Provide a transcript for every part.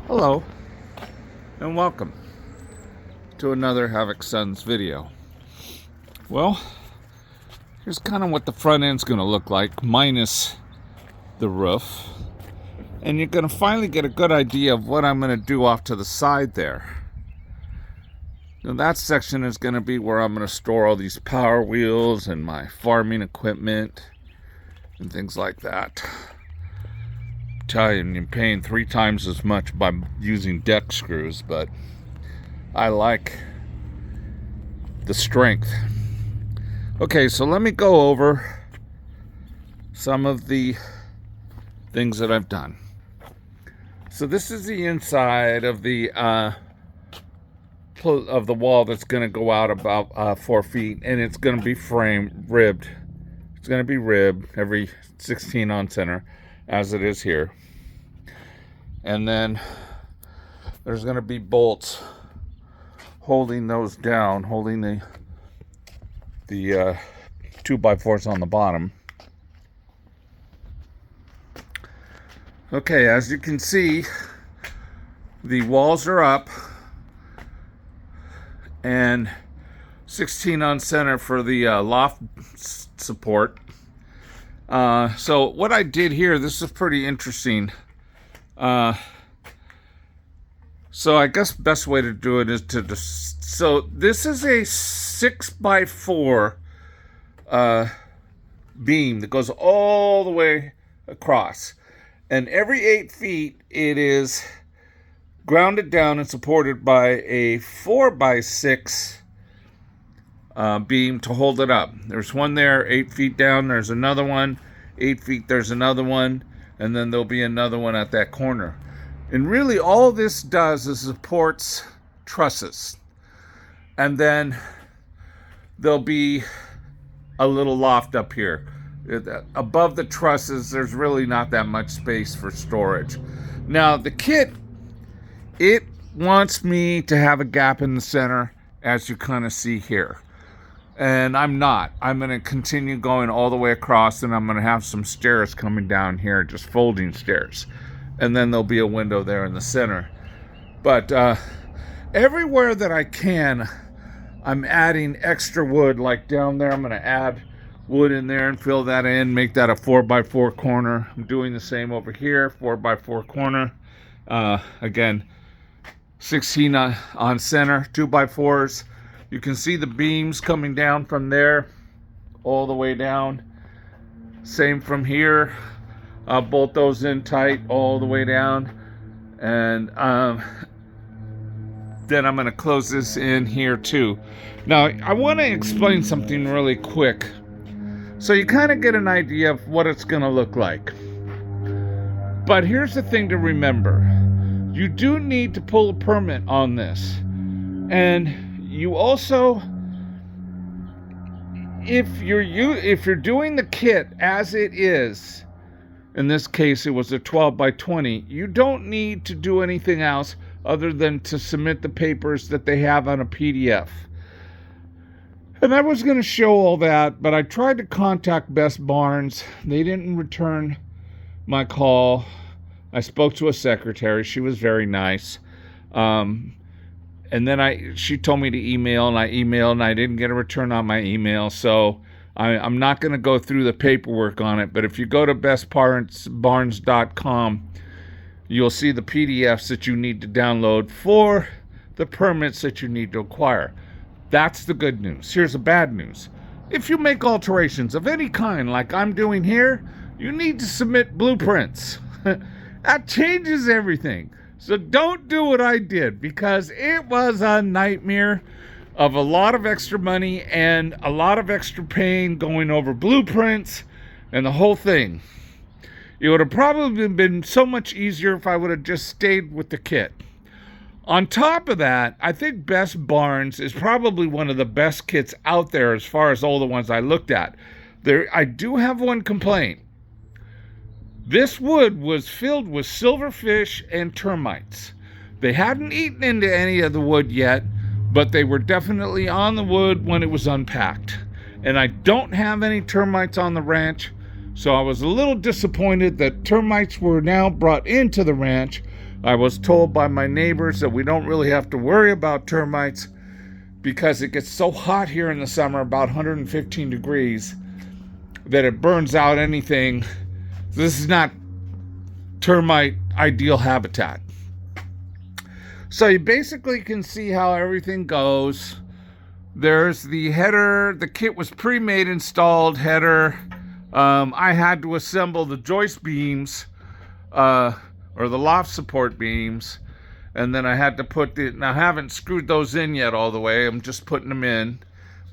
Hello and welcome to another Havoc Sons video. Well, here's kind of what the front end's going to look like minus the roof, and you're going to finally get a good idea of what I'm going to do off to the side there. Now that section is going to be where I'm going to store all these power wheels and my farming equipment and things like that. Tell you, you're paying 3 times as much by using deck screws, but I like the strength. Okay, so let me go over some of the things that I've done. So this is the inside of the wall that's going to go out about 4 feet, and it's going to be ribbed. It's going to be ribbed every 16 on center, as it is here. And then there's going to be bolts holding those down, holding the 2x4s on the bottom. Okay, as you can see, the walls are up and 16 on center for the loft support. So what I did here, this is pretty interesting. So I guess best way to do it is so this is a 6x4 beam that goes all the way across, and every 8 feet it is grounded down and supported by a 4x6 beam to hold it up. There's one there 8 feet down, there's another one 8 feet, there's another one, and then there'll be another one at that corner. And really all this does is supports trusses. And then there'll be a little loft up here. Above the trusses, there's really not that much space for storage. Now the kit, it wants me to have a gap in the center, as you kind of see here. And I'm not. I'm going to continue going all the way across, and I'm going to have some stairs coming down here, just folding stairs. And then there'll be a window there in the center. But everywhere that I can, I'm adding extra wood. Like down there, I'm going to add wood in there and fill that in, make that a 4x4 corner. I'm doing the same over here, 4x4 corner. Again, 16 on center, 2x4s. You can see the beams coming down from there all the way down. Same from here. I'll bolt those in tight all the way down. And then I'm going to close this in here too. Now, I want to explain something really quick, so you kind of get an idea of what it's going to look like. But here's the thing to remember. You do need to pull a permit on this. And you also, if you're doing the kit as it is, in this case it was a 12x20, you don't need to do anything else other than to submit the papers that they have on a PDF. And I was going to show all that, but I tried to contact Bestbarns. They didn't return my call. I spoke to a secretary. She was very nice. And then she told me to email, and I emailed, and I didn't get a return on my email. So I'm not going to go through the paperwork on it. But if you go to bestbarns.com, you'll see the PDFs that you need to download for the permits that you need to acquire. That's the good news. Here's the bad news. If you make alterations of any kind, like I'm doing here, you need to submit blueprints. That changes everything. So don't do what I did, because it was a nightmare of a lot of extra money and a lot of extra pain going over blueprints and the whole thing. It would have probably been so much easier if I would have just stayed with the kit. On top of that, I think Bestbarns is probably one of the best kits out there as far as all the ones I looked at. I do have one complaint. This wood was filled with silverfish and termites. They hadn't eaten into any of the wood yet, but they were definitely on the wood when it was unpacked. And I don't have any termites on the ranch, So I was a little disappointed that termites were now brought into the ranch. I was told by my neighbors that we don't really have to worry about termites because it gets so hot here in the summer, about 115 degrees, that it burns out anything. This is not termite ideal habitat. So you basically can see how everything goes. There's the header. The kit was pre-made installed header. I had to assemble the joist beams, or the loft support beams, and then I had to put and I haven't screwed those in yet all the way. I'm just putting them in,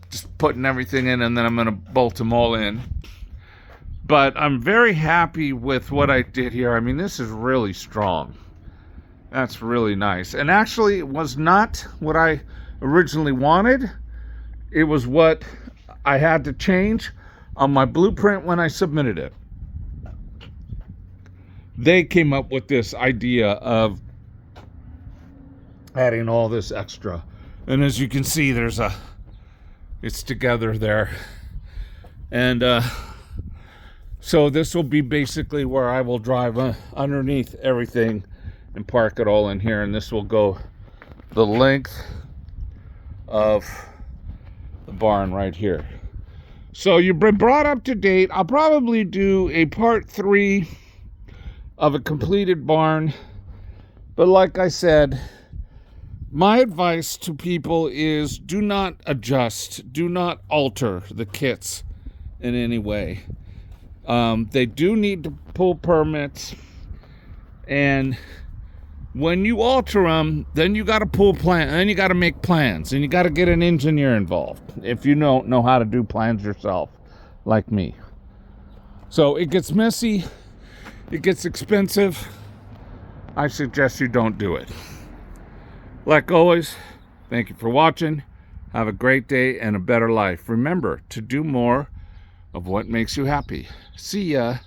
just putting everything in, and then I'm going to bolt them all in. But I'm very happy with what I did here. I mean, this is really strong. That's really nice. And actually, it was not what I originally wanted. It was what I had to change on my blueprint when I submitted it. They came up with this idea of adding all this extra. And as you can see, it's together there. And so this will be basically where I will drive underneath everything and park it all in here. And this will go the length of the barn right here. So you've been brought up to date. I'll probably do a part 3 of a completed barn. But like I said, my advice to people is do not adjust, do not alter the kits in any way. They do need to pull permits, and when you alter them, then you got to pull plan, and you got to make plans, and you got to get an engineer involved if you don't know how to do plans yourself, like me. So it gets messy, it gets expensive. I suggest you don't do it. Like always, thank you for watching. Have a great day and a better life. Remember to do more of what makes you happy. See ya.